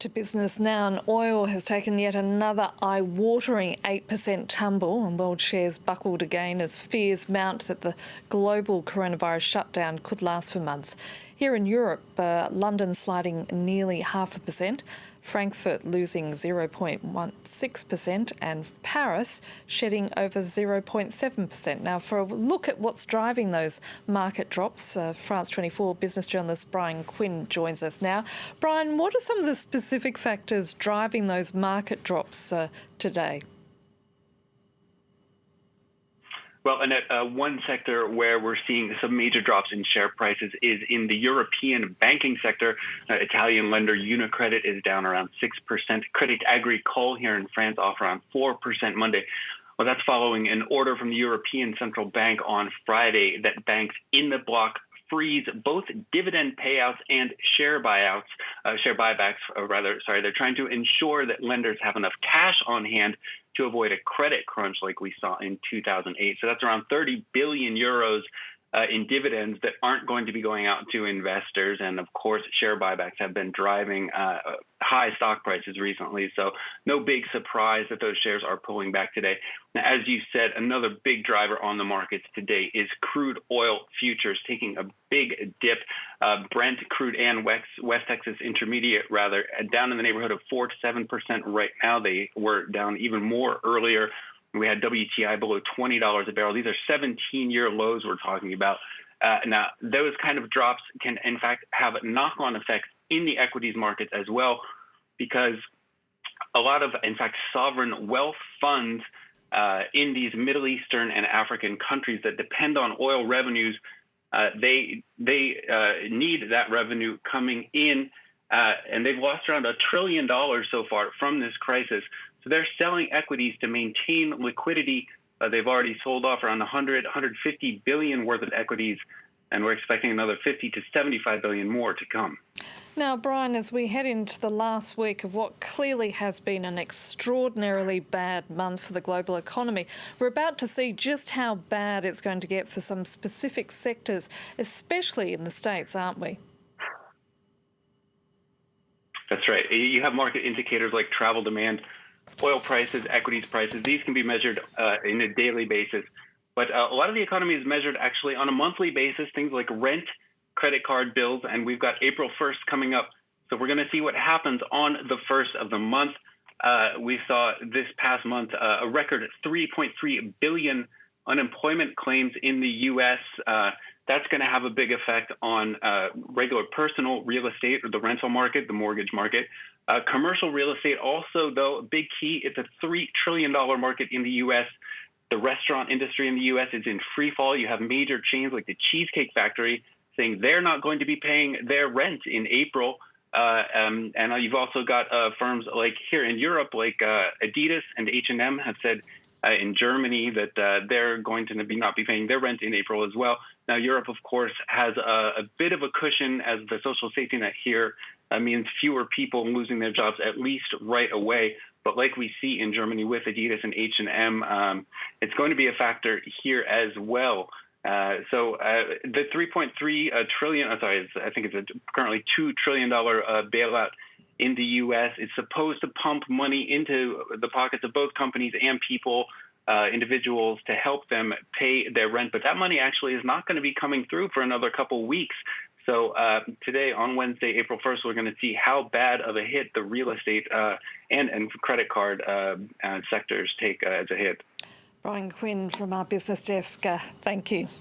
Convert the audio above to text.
To business now, and oil has taken yet another eye-watering 8% tumble, and world shares buckled again as fears mount that the global coronavirus shutdown could last for months. Here in Europe, London sliding nearly 0.5%, Frankfurt losing 0.16%, and Paris shedding over 0.7%. Now, for a look at what's driving those market drops, France 24 business journalist Bryan Quinn joins us now. Bryan, what are some of the specific factors driving those market drops today? Well, Annette, one sector where we're seeing some major drops in share prices is in the European banking sector. Italian lender UniCredit is down around 6%. Crédit Agricole here in France off around 4% Monday. Well, that's following an order from the European Central Bank on Friday that banks in the bloc freeze both dividend payouts and share buybacks. They're trying to ensure that lenders have enough cash on hand to avoid a credit crunch like we saw in 2008. So that's around 30 billion euros in dividends that aren't going to be going out to investors. And of course, share buybacks have been driving high stock prices recently. So no big surprise that those shares are pulling back today. Now, as you said, another big driver on the markets today is crude oil futures taking a big dip. Brent crude and West Texas Intermediate, down in the neighborhood of 4 to 7% right now. They were down even more earlier. We had WTI below $20 a barrel. These are 17-year lows we're talking about. Now, those kind of drops can, in fact, have knock-on effects in the equities markets as well, because a lot of, in fact, sovereign wealth funds in these Middle Eastern and African countries that depend on oil revenues, they need that revenue coming in, and they've lost around $1 trillion so far from this crisis. So they're selling equities to maintain liquidity. They've already sold off around 150 billion worth of equities, and we're expecting another 50 to 75 billion more to come. Now, Bryan, as we head into the last week of what clearly has been an extraordinarily bad month for the global economy, we're about to see just how bad it's going to get for some specific sectors, especially in the States, aren't we? That's right. You have market indicators like travel demand, oil prices, equities prices. These can be measured in a daily basis. But a lot of the economy is measured actually on a monthly basis, things like rent, credit card bills, and we've got April 1st coming up. So we're going to see what happens on the 1st of the month. We saw this past month a record 3.3 billion unemployment claims in the U.S. That's going to have a big effect on regular personal real estate, or the rental market, the mortgage market. Commercial real estate also, though, a big key. It's a $3 trillion market in the U.S. The restaurant industry in the U.S. is in free fall. You have major chains like the Cheesecake Factory saying they're not going to be paying their rent in April. And you've also got firms like here in Europe, like Adidas and H&M have said in Germany that they're going to not be paying their rent in April as well. Now, Europe, of course, has a bit of a cushion, as the social safety net here means fewer people losing their jobs at least right away. But like we see in Germany with Adidas and H&M, it's going to be a factor here as well. So the 3.3 trillion, I think it's currently $2 trillion bailout in the U.S. is supposed to pump money into the pockets of both companies and people, individuals, to help them pay their rent. But that money actually is not going to be coming through for another couple weeks. So today, on Wednesday, April 1st, we're going to see how bad of a hit the real estate and credit card sectors take as a hit. Bryan Quinn from our business desk, thank you.